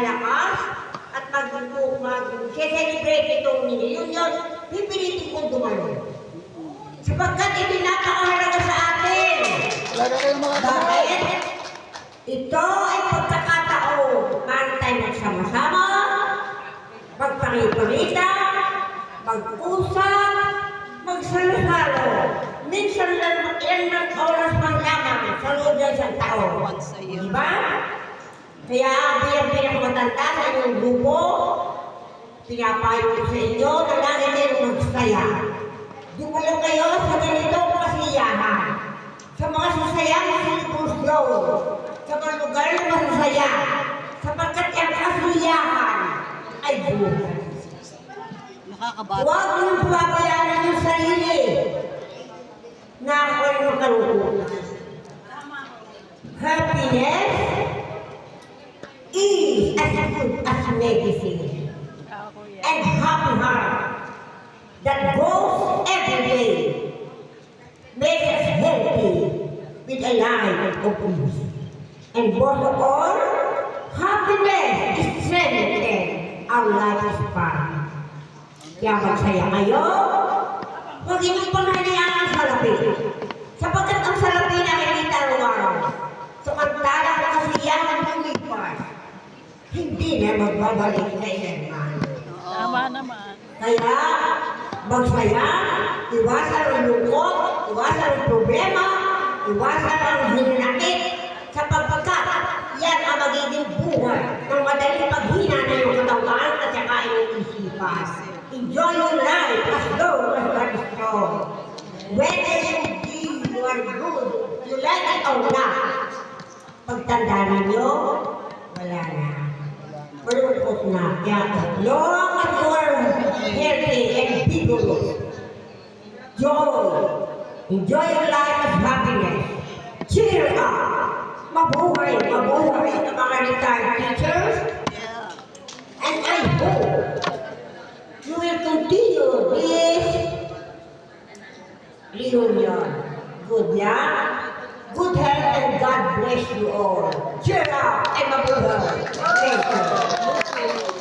malakas at mag-celebrate itong reunion, pipilitin kong dumalo. Sapagkat ipinapakahalaga sa atin. Bakit? Ito ay pagkakataon para tayo magsama-sama, magpangipalita, mag-usap, magsalo-salo. Minsan lang ng oras man lamang sa loob ng isang taon. Diba? Kaya bilang pinakamatanda sa inyong grupo, pinapayo ko sa inyo na lagi kayong magsaya. Dumalo kayo sa ganitong kasiyahan. Sa mga sasayang sitwasyon, sa mga lugar na masasaya, sapagkat ang kasiyahan ay buhay. Huwag niyong pabayaan yung sarili na ako'y makalungkot. Happiness is as good as medicine. And happy heart that goes every day makes us healthy with a life of peace. And most of all, happiness is strengthened our life is fun. Kaya magsaya kayo, huwag inyong panghalian ang salapi. Sapagkat ang salapi na nakikita araw-araw, samantalang kasiyahan ng lumipas, hindi na magbabalik na ilan. Tama naman. Kaya, magsaya, iwasan ang lungkot, iwasan ang problema, iwasan ang hinanakit, sapagkat yan ang magiging buhay ng madaling paghina na yung katawan at saka yung isipan. Enjoy your life as long as you are strong. Whether you are good, you like it or not, pagtanda ninyo, wala na. Malungkot na. Kaya as long as you are healthy and vigorous, joy, enjoy your life as happiness. Cheer up! Mabuhay ang mga retired teachers. And I hope you will continue this reunion. Good luck, good health, and God bless you all. Cheer up and mabuhay. Thank you.